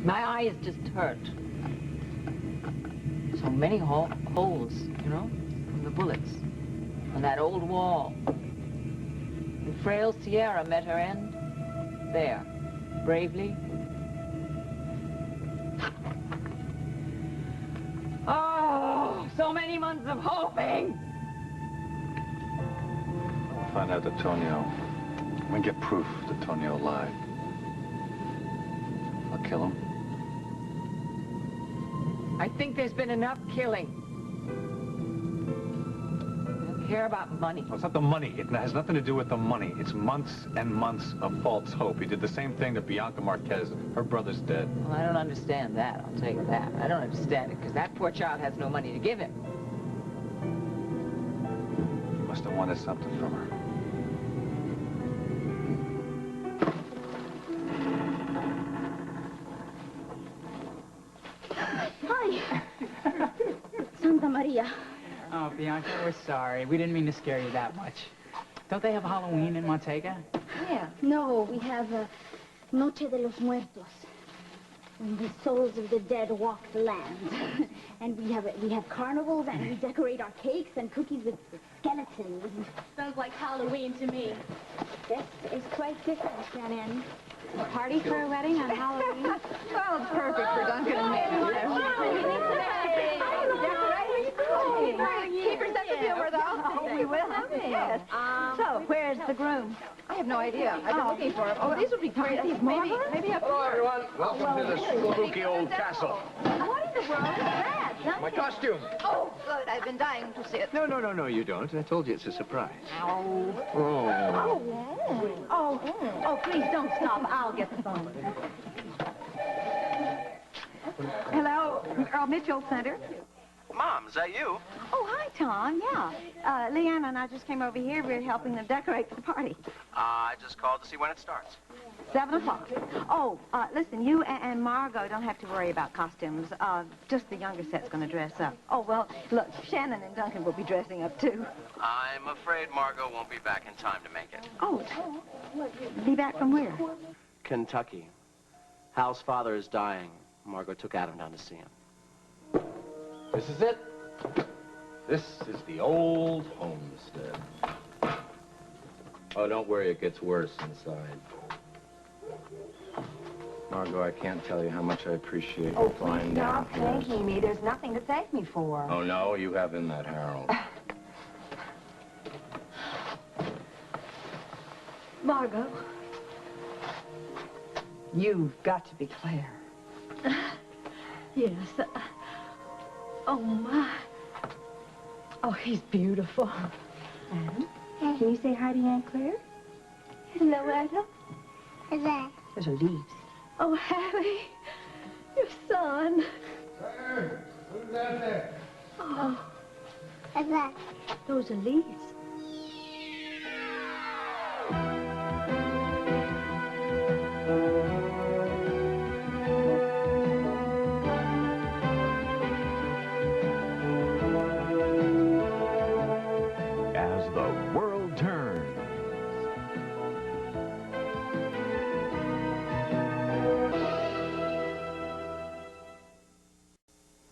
My eyes just hurt. So many holes, you know, from the bullets. On that old wall. And frail Sierra met her end. There, bravely. Oh, so many months of hoping! We'll find out that Tonio. We get proof that Tonio lied. I'll kill him. I think there's been enough killing. I don't care about money. Well, it's not the money. It has nothing to do with the money. It's months and months of false hope. He did the same thing to Bianca Marquez. Her brother's dead. Well, I don't understand that, I'll tell you that. I don't understand it, because that poor child has no money to give him. He must have wanted something from her. Hi. Santa Maria. Oh, Bianca, we're sorry. We didn't mean to scare you that much. Don't they have Halloween in Montega? Yeah. No, we have Noche de los Muertos, when the souls of the dead walk the land. And we have carnivals, and we decorate our cakes and cookies with skeletons. Sounds like Halloween to me. This is quite different, Shannon. A party for a wedding on Halloween? Well, it's perfect for Duncan and me. Keep your sense of humor, though. Oh, we will. Yes. So, where's the groom? I have no idea. I've been looking for him. Oh, these would be great. Maybe up Hello, here. everyone. Welcome to the spooky old castle. What in the world is that? My costume. Oh, good. I've been dying to see it. No, you don't. I told you it's a surprise. Oh. Oh, please don't stop. I'll get the phone. Hello, Earl Mitchell Center. Mom, is that you? Oh, hi, Tom. Yeah. Leanna and I just came over here. We're helping them decorate for the party. I just called to see when it starts. 7 o'clock. Oh, listen, you and Margot don't have to worry about costumes. Just the younger set's going to dress up. Oh, well, look, Shannon and Duncan will be dressing up, too. I'm afraid Margot won't be back in time to make it. Oh, be back from where? Kentucky. Hal's father is dying. Margot took Adam down to see him. This is it. This is the old homestead. Oh, don't worry, it gets worse inside. Margot, I can't tell you how much I appreciate you flying down here. Stop thanking me. There's nothing to thank me for. Oh, no, you have in that, Harold. Margot, you've got to be Claire. Yes. Oh, my. Oh, he's beautiful. Adam, can you say hi to Aunt Claire? Hello, Adam. What's that? Those are leaves. Oh, Harry, your son. Claire, who's that there? Oh, What's that? those are leaves. As the world turns.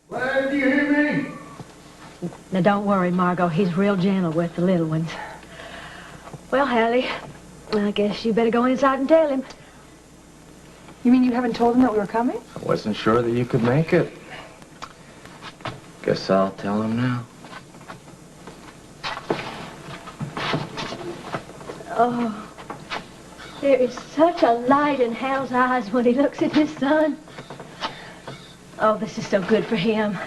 Claire, do you hear me? Now, don't worry, Margot. He's real gentle with the little ones. Well, Hallie, I guess you better go inside and tell him. You mean you haven't told him that we were coming? I wasn't sure that you could make it. Guess I'll tell him now. Oh, there is such a light in Hal's eyes when he looks at his son. Oh, this is so good for him,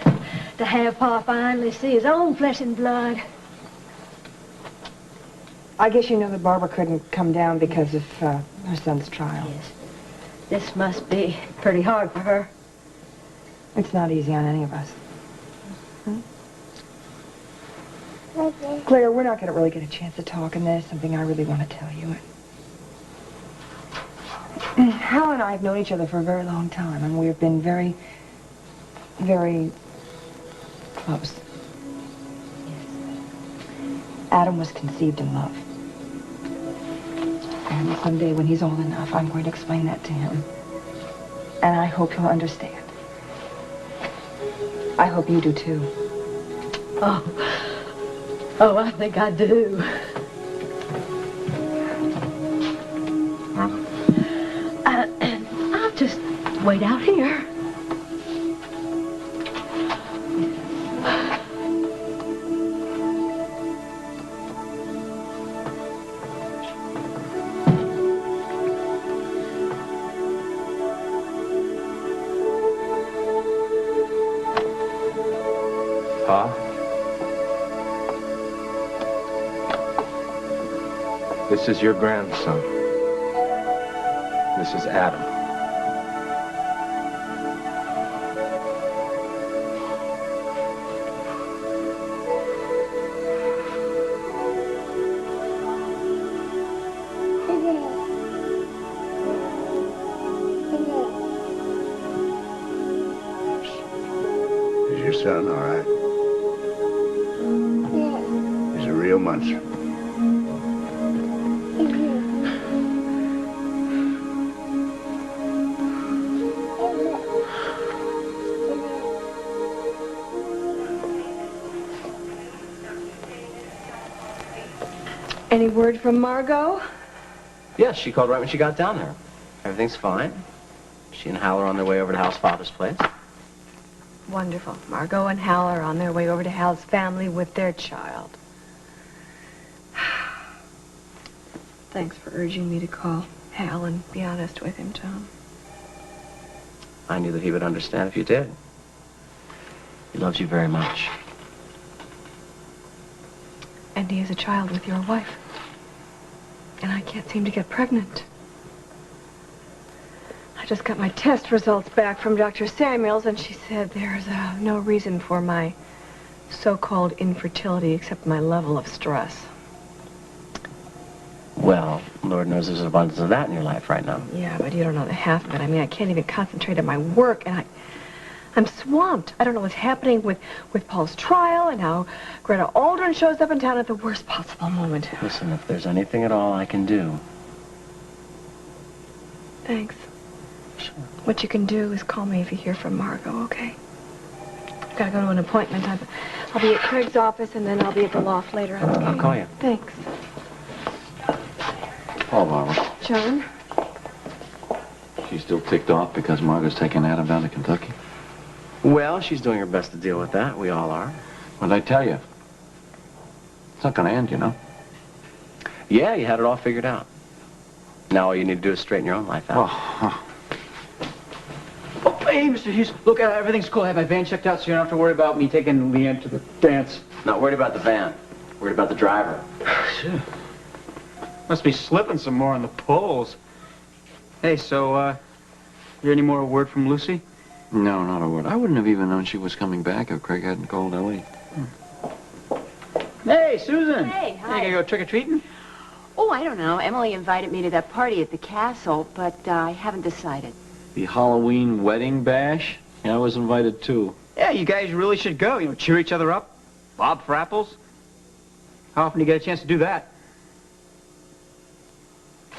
to have Pa finally see his own flesh and blood. I guess you know that Barbara couldn't come down because of her son's trial. Yes, this must be pretty hard for her. It's not easy on any of us. Claire, we're not going to really get a chance to talk, and there's something I really want to tell you. Hal and I have known each other for a very long time, and we've been very, very close. Yes. Adam was conceived in love. And someday when he's old enough, I'm going to explain that to him. And I hope you'll understand. I hope you do, too. Oh, I think I do. I'll just wait out here. Pa? This is your grandson. This is Adam. Is your son all right? He's a real muncher. Any word from Margot? Yes, she called right when she got down there. Everything's fine. She and Hal are on their way over to Hal's father's place. Wonderful. Margot and Hal are on their way over to Hal's family with their child. Thanks for urging me to call Hal and be honest with him, Tom. I knew that he would understand if you did. He loves you very much. And he has a child with your wife. And I can't seem to get pregnant. I just got my test results back from Dr. Samuels, and she said there's no reason for my so-called infertility except my level of stress. Well, Lord knows there's an abundance of that in your life right now. Yeah, but you don't know the half of it. I mean, I can't even concentrate on my work, and I'm swamped. I don't know what's happening with Paul's trial and how Greta Aldrin shows up in town at the worst possible moment. Listen, if there's anything at all I can do. Thanks. Sure. What you can do is call me if you hear from Margot, okay? I've got to go to an appointment. I'll be at Craig's office, and then I'll be at the loft later on. Okay? I'll call you. Thanks. Oh, Barbara. John? She's still ticked off because Margot's taking Adam down to Kentucky? Well, she's doing her best to deal with that. We all are. What'd I tell you? It's not gonna end, you know? Yeah, you had it all figured out. Now all you need to do is straighten your own life out. Oh, hey, Mr. Hughes, look, everything's cool. I have my van checked out, so you don't have to worry about me taking Leanne to the dance. Not worried about the van. Worried about the driver. Sure. Must be slipping some more on the poles. Hey, so, hear any more word from Lucy? No, not a word. I wouldn't have even known she was coming back if Craig hadn't called Ellie. Hey, Susan. Hey, hi. You gonna go trick-or-treating? Oh, I don't know. Emily invited me to that party at the castle, but I haven't decided. The Halloween wedding bash? Yeah, I was invited too. Yeah, you guys really should go. You know, cheer each other up, bob for apples. How often do you get a chance to do that?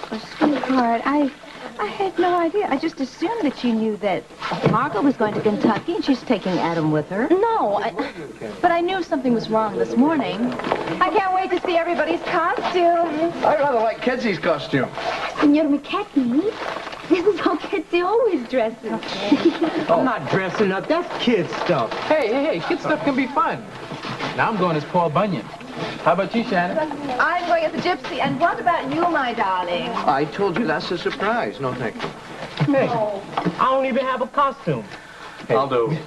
Oh, sweetheart, I had no idea. I just assumed that you knew that Margot was going to Kentucky and she's taking Adam with her. No, but I knew something was wrong this morning. I can't wait to see everybody's costumes. I rather like Kenzie's costume. Senor McCartney, this is how Ketsie always dresses. I'm not dressing up. That's kid stuff. Hey, kid stuff can be fun. Now I'm going as Paul Bunyan. How about you, Shannon? I'm going as a gypsy. And what about you, my darling? I told you that's a surprise. No, thank you. Hey, I don't even have a costume. Hey, I'll do.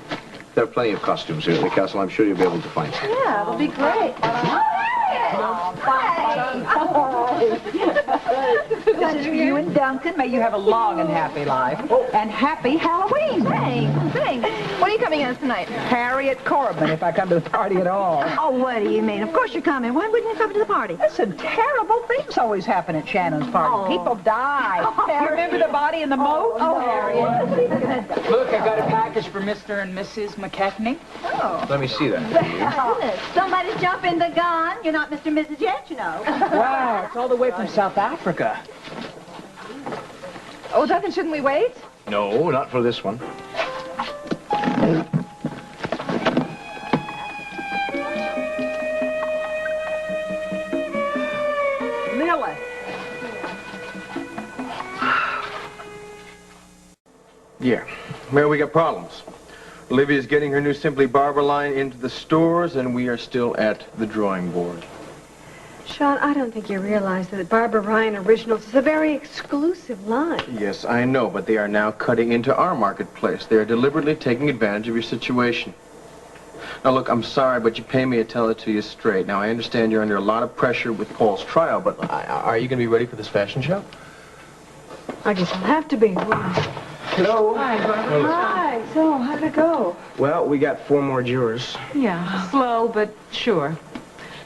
There are plenty of costumes here at the castle. I'm sure you'll be able to find some. Yeah, it'll be great. You and Duncan, may you have a long and happy life. And happy Halloween. Thanks. What are you coming as tonight? Harriet Corbin, if I come to the party at all. Oh, what do you mean? Of course you're coming. Why wouldn't you come to the party? Listen, terrible things always happen at Shannon's party. People die. You remember the body in the moat? Oh, Harriet. Look, I got a package for Mr. and Mrs. McCackney. Oh. Let me see that. Somebody's jumping the gun. You're not Mr. and Mrs. yet, you know. Wow, it's all the way from South Africa. Oh, Duncan, shouldn't we wait? No, not for this one. Lilith. Yeah. Well, we got problems. Olivia's getting her new Simply Barber line into the stores, and we are still at the drawing board. Sean, I don't think you realize that Barbara Ryan Originals is a very exclusive line. Yes, I know, but they are now cutting into our marketplace. They are deliberately taking advantage of your situation. Now, look, I'm sorry, but you pay me to tell it to you straight. Now, I understand you're under a lot of pressure with Paul's trial, but are you going to be ready for this fashion show? I guess I'll have to be. Hello. Hi, Barbara. Hi. So, how'd it go? Well, we got 4 more jurors. Yeah, slow, but sure.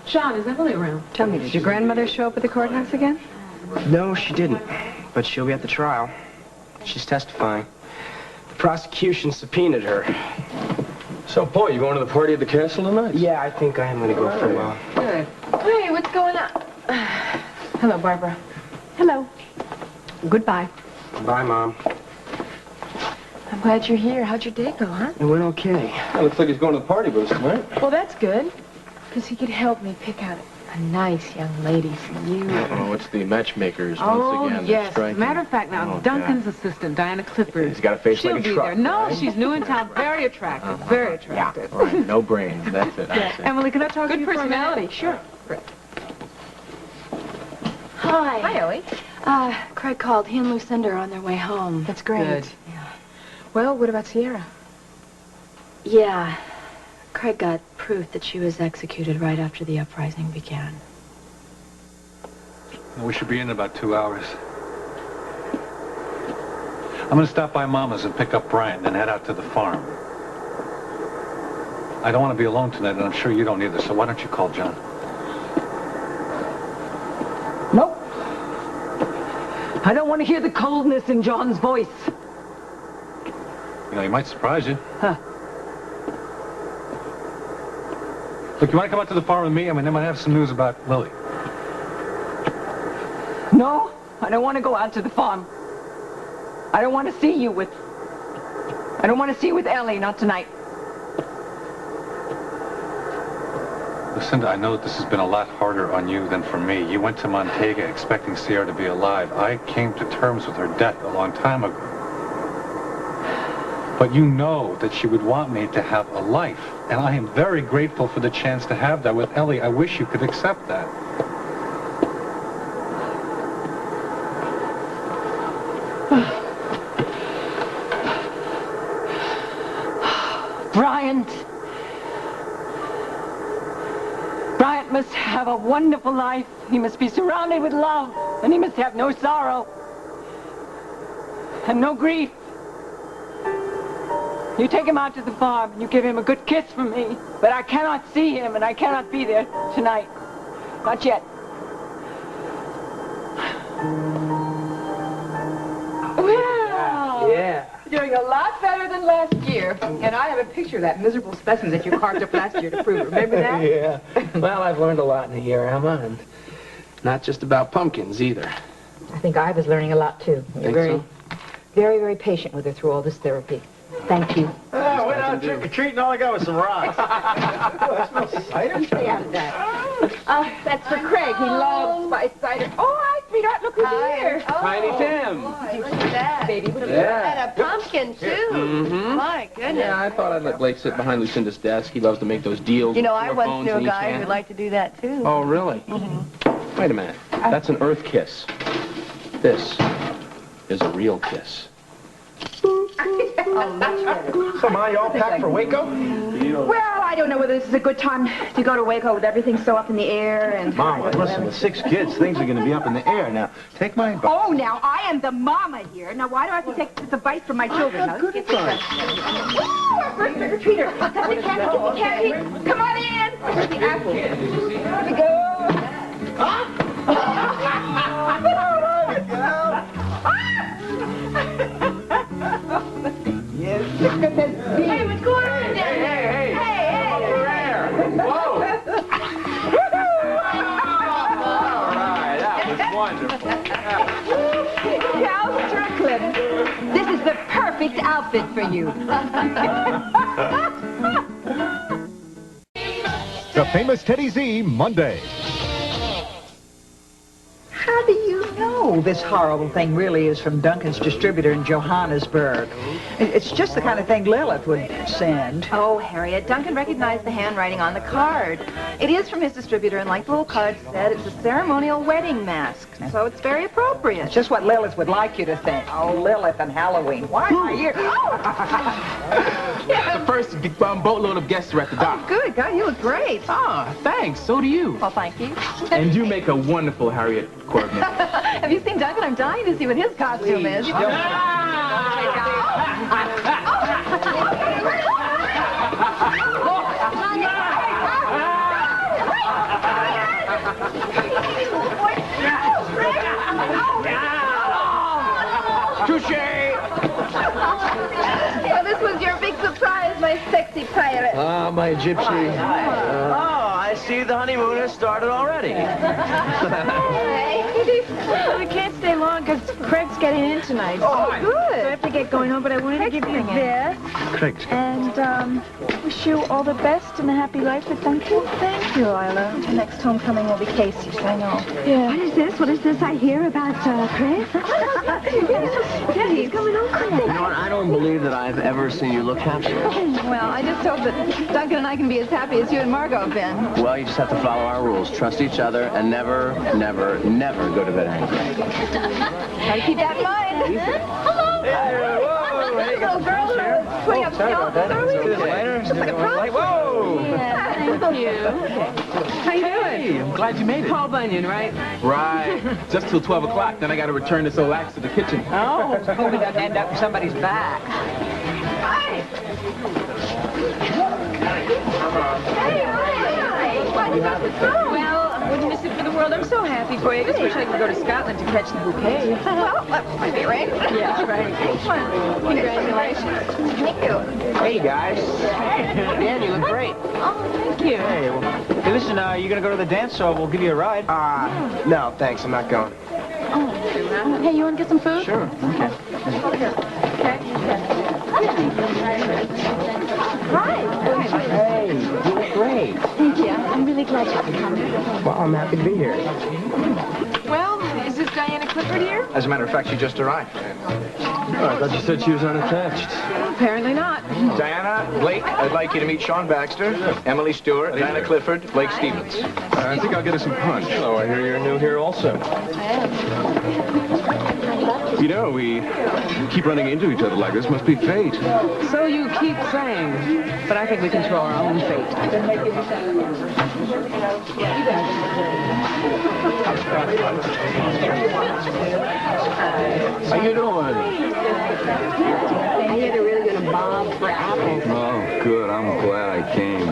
Sean, is Emily around? Tell me, did your grandmother show up at the courthouse again? No, she didn't. But she'll be at the trial. She's testifying. The prosecution subpoenaed her. So, Paul, you going to the party at the castle tonight? Yeah, I think I am going to go for a while. Good. Hey, what's going on? Hello, Barbara. Hello. Goodbye. Bye, Mom. I'm glad you're here. How'd your day go, huh? It went okay. Well, looks like he's going to the party with us tonight. Well, that's good. Because he could help me pick out a nice young lady for you. Oh, it's the matchmakers Oh, once again. yes. Striking. Matter of fact, now, Oh, Duncan's assistant, Diana Clifford. He's got a face She'll like a be truck. there. No, right? she's new in town. Very attractive. Very attractive. Yeah, right. No brains. That's it. I see. Emily, can I talk to you for a minute? Good personality. Sure. Great. Hi. Hi, Ellie. Craig called. He and Lucinda are on their way home. That's great. Good. Yeah. Well, what about Sierra? Yeah. Craig got proof that she was executed right after the uprising began. We should be in about 2 hours. I'm going to stop by Mama's and pick up Brian, then head out to the farm. I don't want to be alone tonight, and I'm sure you don't either, so why don't you call John? Nope. I don't want to hear the coldness in John's voice. You know, he might surprise you. Huh. Look, you want to come out to the farm with me? I mean, they might have some news about Lily. No, I don't want to go out to the farm. I don't want to see you with... I don't want to see you with Ellie, not tonight. Lucinda, I know that this has been a lot harder on you than for me. You went to Montega expecting Sierra to be alive. I came to terms with her death a long time ago. But you know that she would want me to have a life. And I am very grateful for the chance to have that with Ellie. I wish you could accept that. Bryant must have a wonderful life. He must be surrounded with love, and he must have no sorrow and no grief. You take him out to the farm and you give him a good kiss from me, but I cannot see him and I cannot be there tonight. Not yet. Well, Yeah. you're doing a lot better than last year. And I have a picture of that miserable specimen that you carved up last year to prove it. Remember that? Yeah. Well, I've learned a lot in a year, Emma, and not just about pumpkins either. I think I was learning a lot, too. You're Think very, so? very, very patient with her through all this therapy. Thank you. Oh, went out trick-or-treating, all I got was some rocks. That smells cider. Stay out of that. That's for Craig. He loves spice cider. Oh, hi, sweetheart. Look who's here. Tiny Tim. Boy, look at that. Baby, what Yeah. And a pumpkin, too. Mm-hmm. My goodness. Yeah, I thought I'd let Blake sit behind Lucinda's desk. He loves to make those deals. You know, with I four once phones knew a in each guy hand. who'd like to do that, too. Oh, really? Wait a minute. That's an earth kiss. This is a real kiss. Oh, much better. So, Ma, you all packed for Waco? Well, I don't know whether this is a good time to go to Waco with everything so up in the air and... Mom, listen, with 6 kids, things are going to be up in the air. Now, take my advice. Oh, now, I am the mama here. Now, why do I have to take this advice from my children? Now, let's get this right. Woo! Our first trick-or-treater. That's the candy. Come on in. Where's the apple? Here we go. Yes. Look at this bee. Hey, what's going on down there? Hey, Whoa. All right, that was wonderful. Cal Strickland. This is the outfit for you. The Famous Teddy Z, Monday. How do you know this horrible thing really is from Duncan's distributor in Johannesburg? It's just the kind of thing Lilith would send. Oh, Harriet, Duncan recognized the handwriting on the card. It is from his distributor, and like the little card said, it's a ceremonial wedding mask, so it's very appropriate. It's just what Lilith would like you to think. Oh, Lilith and Halloween. Why am I here? The first boatload of guests are at the dock. Oh, good. God, you look great. Ah, thanks. So do you. Well, thank you. And you make a wonderful Harriet Corbin. Have you seen Duncan? I'm dying to see what his costume is. Touché! So this was your big surprise, my sexy pirate. Ah, my gypsy. I see the honeymoon has started already. We can't stay long because Craig's getting in tonight. Oh, good. So I have to get going home, but I wanted to give you this. Craig's And wish you all the best and a happy life with Duncan. Thank you, Isla. The next homecoming will be Casey's, I know. Yeah. What is this? What is this I hear about Craig? Yeah, he's coming over. You know what? I don't believe that I've ever seen you look happy. Well, I just hope that Duncan and I can be as happy as you and Margot have been. Well, you just have to follow our rules. Trust each other and never, never, never go to bed angry. Try to keep that in mind. Hello. Hey, Little girl putting up skills early. Looks like a prom. Whoa! Thank you. How you doing? I'm glad you made it. Paul Bunyan, right? Right. Just till 12 o'clock. Then I got to return this old axe to the kitchen. Oh, hope it doesn't end up in somebody's back. Well, wouldn't miss it for the world. I'm so happy for you. I just wish I could go to Scotland to catch the bouquet. Well, that might be right. Yeah, right. Congratulations. Thank you. Hey, guys. Dan, you look great. Oh, thank you. Hey, well, hey, listen, you gonna go to the dance, so we'll give you a ride. No, thanks, I'm not going. Hey, you want to get some food? Sure, okay. Hi. Hey, you look great. Thank you. I'm really glad you could come. Well, I'm happy to be here. Well, is this Diana Clifford here? As a matter of fact, she just arrived. Oh, I thought you said she was unattached. Apparently not. Diana, Blake, I'd like you to meet Sean Baxter, Emily Stewart, Diana Clifford, Blake Stevens. I think I'll get us some punch. Oh, I hear you're new here also. You know, we keep running into each other like this. Must be fate. So you keep saying, but I think we control our own fate. How you doing? I hear they're really going to bob for apples. Oh, good. I'm glad I came.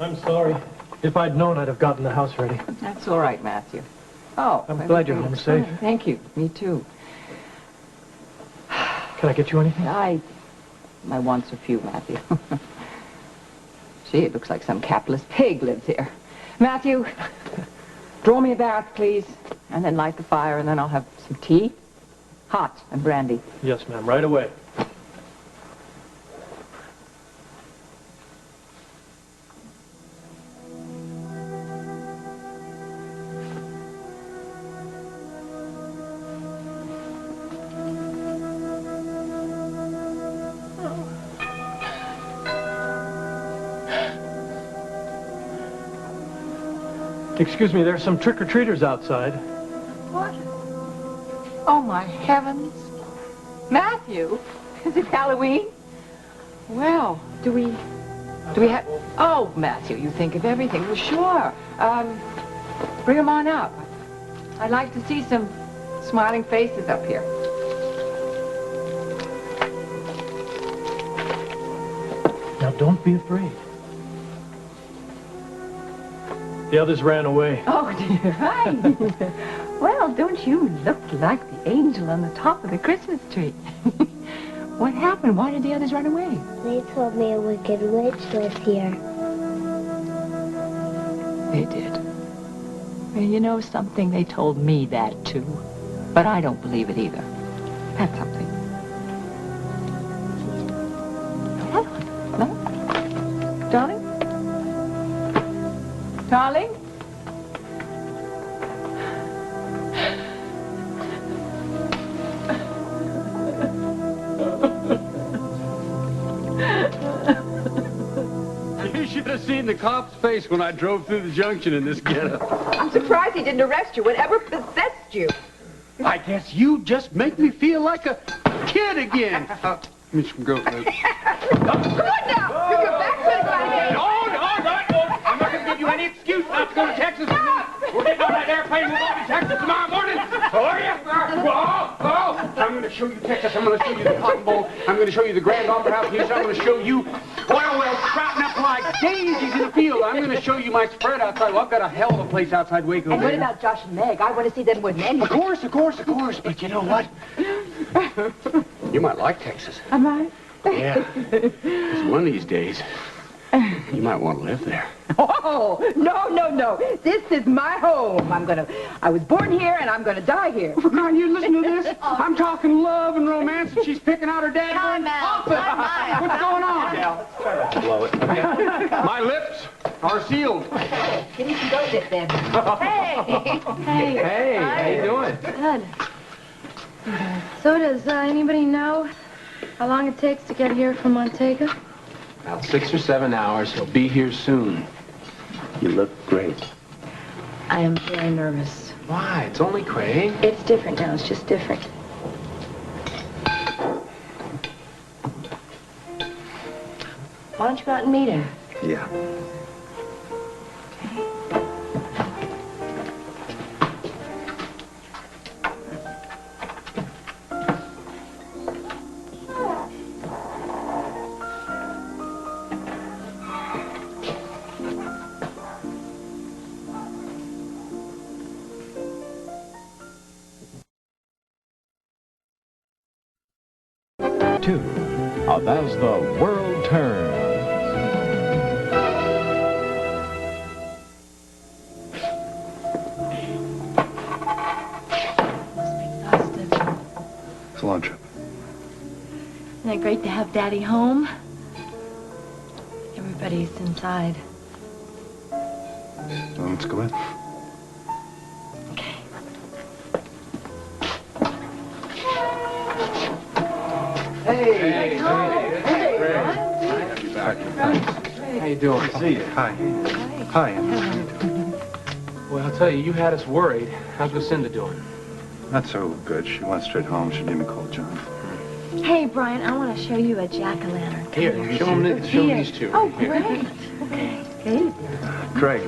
I'm sorry. If I'd known, I'd have gotten the house ready. That's all right, Matthew. Oh, I'm glad you're home safe. fine. Thank you. Me too. Can I get you anything? My wants are few, Matthew. Gee, it looks like some capitalist pig lives here. Matthew, draw me a bath, please, and then light the fire, and then I'll have some tea, hot, and brandy. Yes, ma'am. Right away. Excuse me, there's some trick-or-treaters outside. What? Oh, my heavens. Matthew, is it Halloween? Well, do we have... Oh, Matthew, you think of everything. Well, sure. Bring them on up. I'd like to see some smiling faces up here. Now, don't be afraid. The others ran away. Oh, dear. Hi. Well, don't you look like the angel on the top of the Christmas tree? What happened? Why did the others run away? They told me a wicked witch was here. They did. Well, you know something? They told me that, too. But I don't believe it either. That's something. have seen the cop's face when I drove through the junction in this getup. I'm surprised he didn't arrest you. Whatever possessed you? I guess you just make me feel like a kid again. Give me some goat milk. Come on now! You're back to the No! I'm not going to give you any excuse not to go to Texas with me. We're getting on that airplane. We're going to Texas tomorrow morning. Are you? I'm going to show you Texas. I'm going to show you the Cotton Bowl. I'm going to show you the Grand Opera House News. I'm going to show you oil wells sprouting up like daisies in the field. I'm going to show you my spread outside. Well, I've got a hell of a place outside Waco. And what about Josh and Meg? I want to see them more than anything. Of course. But you know what? You might like Texas. I might. Yeah. 'Cause one of these days, you might want to live there. Oh, no. This is my home. I was born here and I'm gonna die here. For God, you listen to this? I'm talking love and romance and she's picking out her dad. Time out. What's going on? Let's try not to blow it. My lips are sealed. Give me some goat dip then. Hey, how you doing? Good. So does anybody know how long it takes to get here from Montego? About 6 or 7 hours. He'll be here soon. You look great. I am very nervous. Why? It's only Craig. It's different now. It's just different. Why don't you go out and meet him? Yeah. Of As the World Turns. It's a long trip. Isn't it great to have Daddy home? Everybody's inside. Well, let's go in. Hey. How you doing? Good to see you. Hi. Hi. Well, I'll tell you, you had us worried. How's Lucinda doing? Not so good. She went straight home. She gave me a call, John. Hey, Brian, I want to show you a jack-o'-lantern. Here, show them these two. Oh, Here. great. Okay. Craig,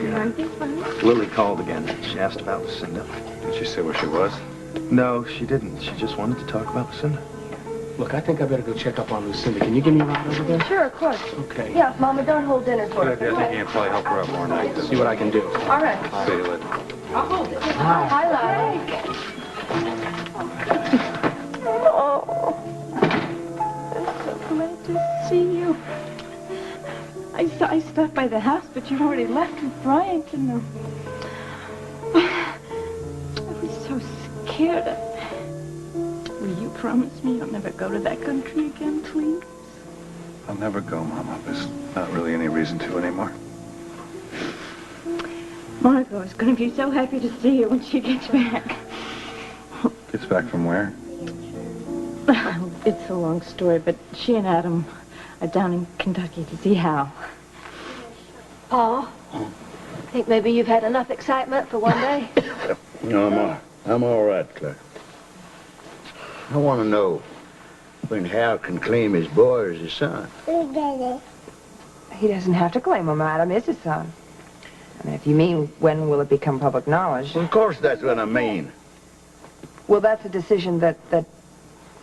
Lily called again. She asked about Lucinda. Did she say where she was? No, she didn't. She just wanted to talk about Lucinda. Look, I think I better go check up on Lucinda. Can you give me a ride over there? Sure, of course. Okay. Yeah, Mama, don't hold dinner for Good idea. I think you can probably help her out more night. See what I can do. All right. See you later. I'll hold it. Hi, Larry. Oh, I'm so glad to see you. I stopped by the house, but you already left with Bryant, and I was so scared. Will you promise me you'll never go to that country again, please? I'll never go, Mama. There's not really any reason to anymore. Margot is going to be so happy to see you when she gets back. Gets back from where? It's a long story, but she and Adam are down in Kentucky to see Hal. Paul, think maybe you've had enough excitement for one day? No, I'm all right, Claire. I want to know when Hal can claim his boy as his son. He doesn't have to claim him. Adam is his son. I mean, if you mean when will it become public knowledge? Well, of course, that's what I mean. Well, that's a decision that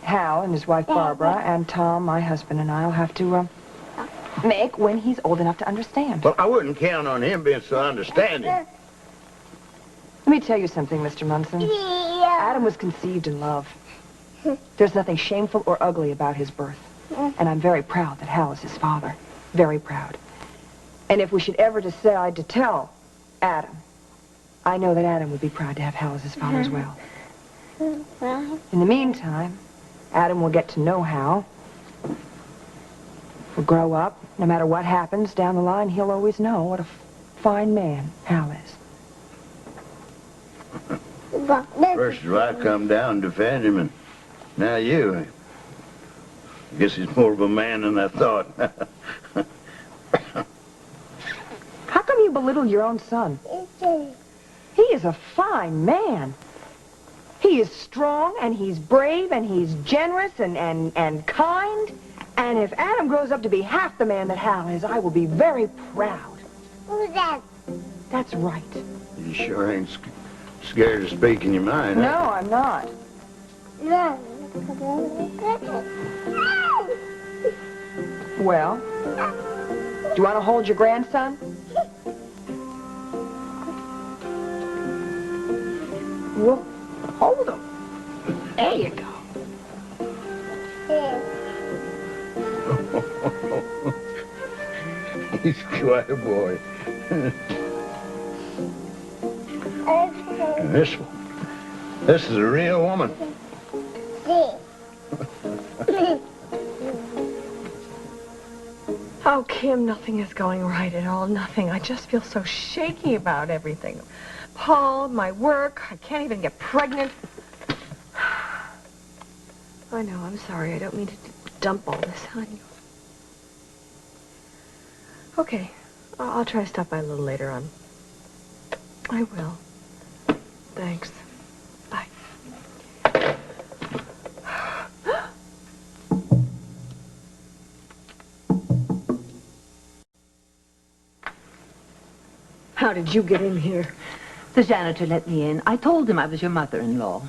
Hal and his wife Barbara and Tom, my husband, and I'll have to make when he's old enough to understand. Well, I wouldn't count on him being so understanding. Let me tell you something, Mr. Munson. Adam was conceived in love. There's nothing shameful or ugly about his birth. And I'm very proud that Hal is his father. Very proud. And if we should ever decide to tell Adam, I know that Adam would be proud to have Hal as his father as well. In the meantime, Adam will get to know Hal. Will grow up. No matter what happens down the line, he'll always know what a fine man Hal is. First, I come down to defend him, and now you. I guess he's more of a man than I thought. you belittle your own son? He is a fine man. He is strong, and he's brave, and he's generous, and kind. And if Adam grows up to be half the man that Hal is, I will be very proud. Who's that? That's right. You sure ain't scared to speak in your mind, No, I'm not. No. Well, do you want to hold your grandson? Well, hold him. There you go. He's quite a boy. This is a real woman. Oh, Kim, nothing is going right at all. Nothing. I just feel so shaky about everything. Paul, my work, I can't even get pregnant. I know, I'm sorry. I don't mean to dump all this on you. Okay, I'll try to stop by a little later on. I will. Thanks. Bye. How did you get in here? The janitor let me in. I told him I was your mother-in-law.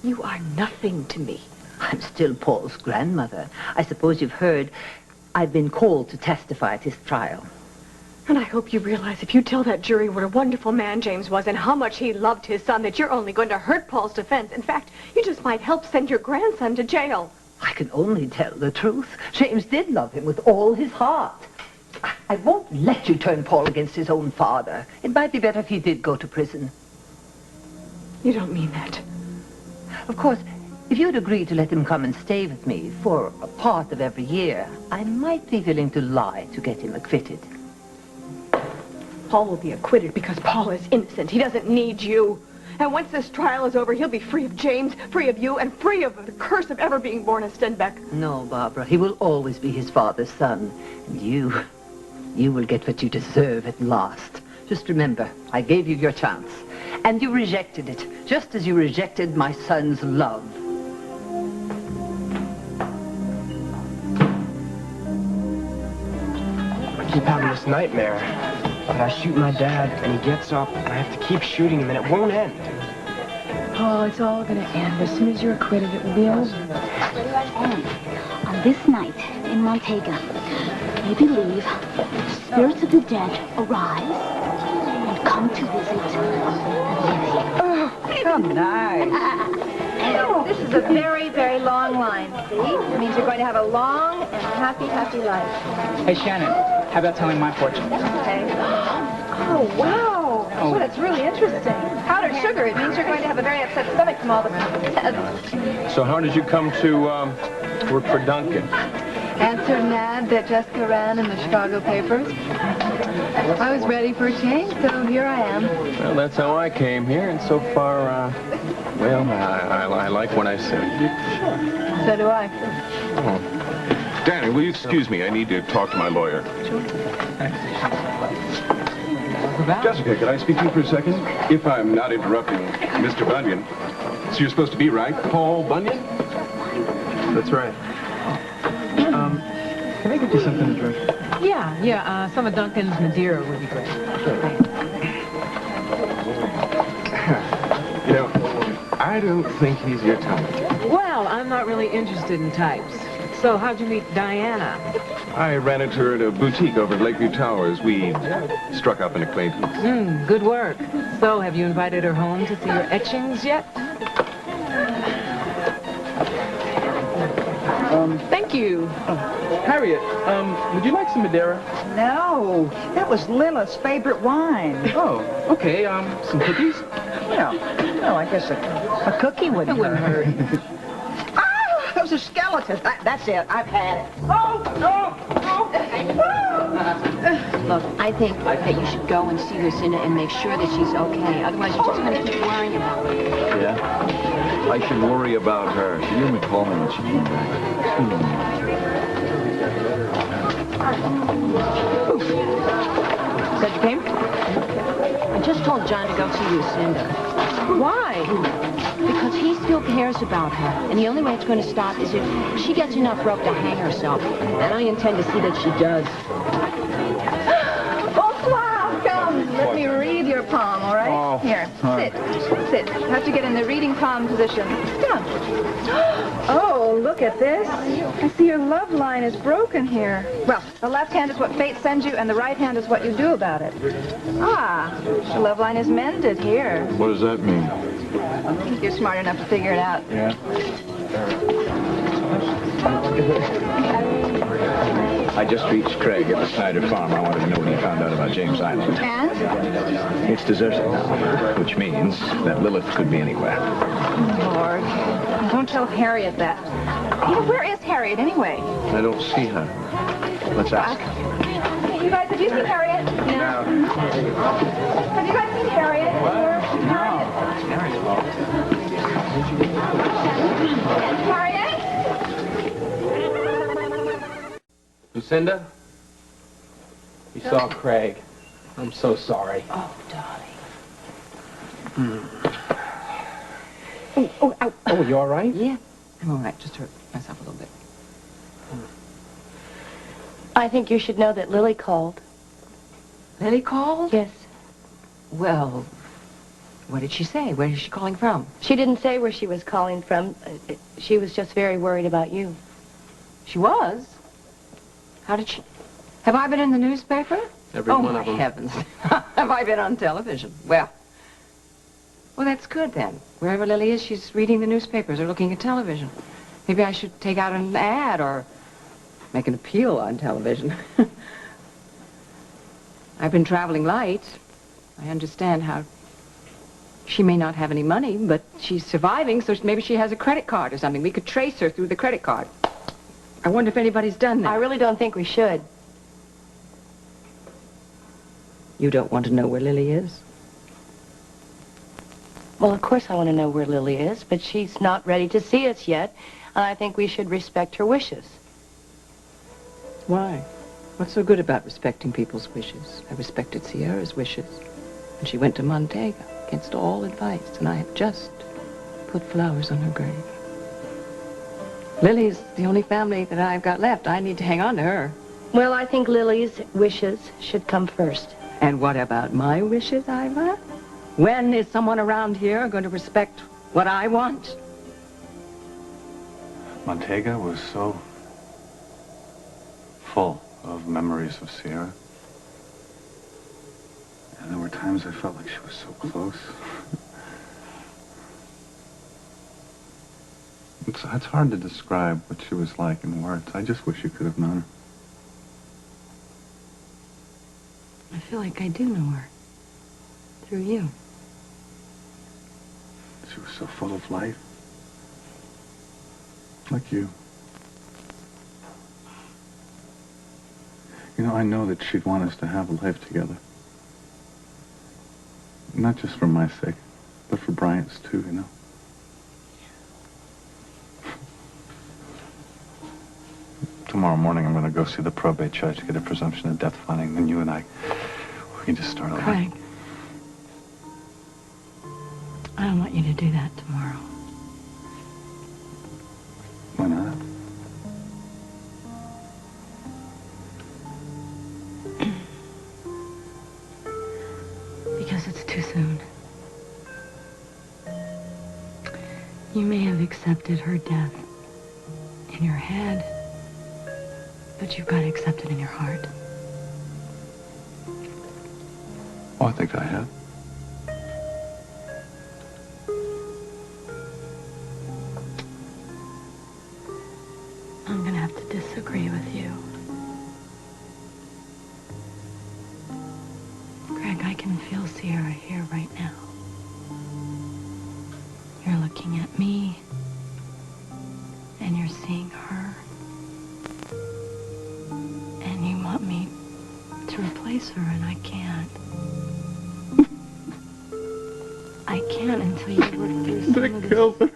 You are nothing to me. I'm still Paul's grandmother. I suppose you've heard I've been called to testify at his trial. And I hope you realize if you tell that jury what a wonderful man James was and how much he loved his son, that you're only going to hurt Paul's defense. In fact, you just might help send your grandson to jail. I can only tell the truth. James did love him with all his heart. I won't let you turn Paul against his own father. It might be better if he did go to prison. You don't mean that. Of course, if you'd agree to let him come and stay with me for a part of every year, I might be willing to lie to get him acquitted. Paul will be acquitted because Paul is innocent. He doesn't need you. And once this trial is over, he'll be free of James, free of you, and free of the curse of ever being born a Stenbeck. No, Barbara. He will always be his father's son. And you will get what you deserve at last. Just remember, I gave you your chance. And you rejected it, just as you rejected my son's love. I keep having this nightmare. But I shoot my dad, and he gets up, and I have to keep shooting him, and it won't end. Paul, it's all gonna end. As soon as you're acquitted, it will be over. And on this night in Montega, we believe spirits of the dead arise and come to visit the living. Oh, how nice. This is a very, very long line, see? It means you're going to have a long and happy, happy life. Hey, Shannon, how about telling my fortune? Okay. Oh, wow. Well, that's really interesting. Powdered sugar, it means you're going to have a very upset stomach from all the meds. So how did you come to work for Duncan? Answered an ad that Jessica ran in the Chicago papers. I was ready for a change, so here I am. Well, that's how I came here, and so far, well, I like what I see. So do I. Oh. Danny, will you excuse me? I need to talk to my lawyer. Jessica, can I speak to you for a second? If I'm not interrupting Mr. Bunyan. So you're supposed to be, right? Paul Bunyan? That's right. Can I get you something to drink? Yeah, some of Duncan's Madeira would be great. You know, I don't think he's your type. Well, I'm not really interested in types. So how'd you meet Diana? I ran into her at a boutique over at Lakeview Towers. We struck up an acquaintance. Good work. So have you invited her home to see your etchings yet? Thank you. Harriet, would you like some Madeira? No, that was Lila's favorite wine. Oh, okay. Some cookies? Well, I guess a cookie wouldn't hurt. Oh, those are skeletons. That's it. I've had it. Look, I think that you should go and see Lucinda and make sure that she's okay. Otherwise, you're just going to keep worrying about her. Yeah? I should worry about her. She didn't call me when she came back. Said you came? I just told John to go see Lucinda. Why? Because he still cares about her. And the only way it's going to stop is if she gets enough rope to hang herself. And I intend to see that she does. Bonsoir, come. Let me read your palm, all right? Oh, Here, all right. sit. You have to get in the reading palm position. Come. Oh, look at this. I see your love line is broken here. Well, the left hand is what fate sends you, and the right hand is what you do about it. Ah, the love line is mended here. What does that mean? I think you're smart enough to figure it out. Yeah. I just reached Craig at the Snyder farm. I wanted to know what he found out about James Island. And? It's deserted now, which means that Lilith could be anywhere. Lord, don't tell Harriet that. You know, where is Harriet anyway? I don't see her. Let's ask. You guys, have you seen Harriet? No. Have you guys seen Harriet? Where's Harriet? Lucinda? You saw Craig. I'm so sorry. Oh, darling. Oh, you all right? Yeah, I'm all right. Just hurt myself a little bit. I think you should know that Lily called. Lily called? Yes. Well, what did she say? Where is she calling from? She didn't say where she was calling from. She was just very worried about you. She was? How did she... Have I been in the newspaper? Every one of them. Oh, my heavens. Have I been on television? Well, that's good then. Wherever Lily is, she's reading the newspapers or looking at television. Maybe I should take out an ad or make an appeal on television. I've been traveling light. I understand how she may not have any money, but she's surviving, so maybe she has a credit card or something. We could trace her through the credit card. I wonder if anybody's done that. I really don't think we should. You don't want to know where Lily is? Well, of course I want to know where Lily is, but she's not ready to see us yet, and I think we should respect her wishes. Why? What's so good about respecting people's wishes? I respected Sierra's wishes, and she went to Montega against all advice, and I have just put flowers on her grave. Lily's the only family that I've got left. I need to hang on to her. Well, I think Lily's wishes should come first. And what about my wishes, Iva? When is someone around here going to respect what I want? Montega was so full of memories of Sierra. And there were times I felt like she was so close. It's hard to describe what she was like in words. I just wish you could have known her. I feel like I do know her. Through you. She was so full of life. Like you. You know, I know that she'd want us to have a life together. Not just for my sake, but for Bryant's too, you know. Tomorrow morning, I'm going to go see the probate judge to get a presumption of death finding. Then you and I, we can just start over. Craig, I don't want you to do that tomorrow. Why not? Because it's too soon. You may have accepted her death in your head, but you've got to accept it in your heart. Oh, I think I have. I'm going to have to disagree with you. Greg, I can feel Sierra here right now. You're looking at me, and you're seeing her. And you want me to replace her, and I can't. I can't until you work through some of this. Killed her.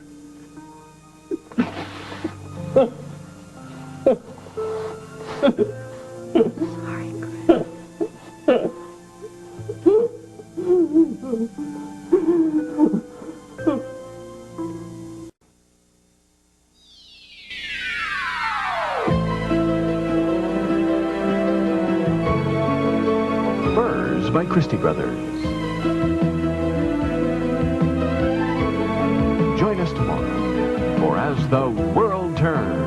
Sorry, Greg. Christie Brothers. Join us tomorrow for As the World Turns.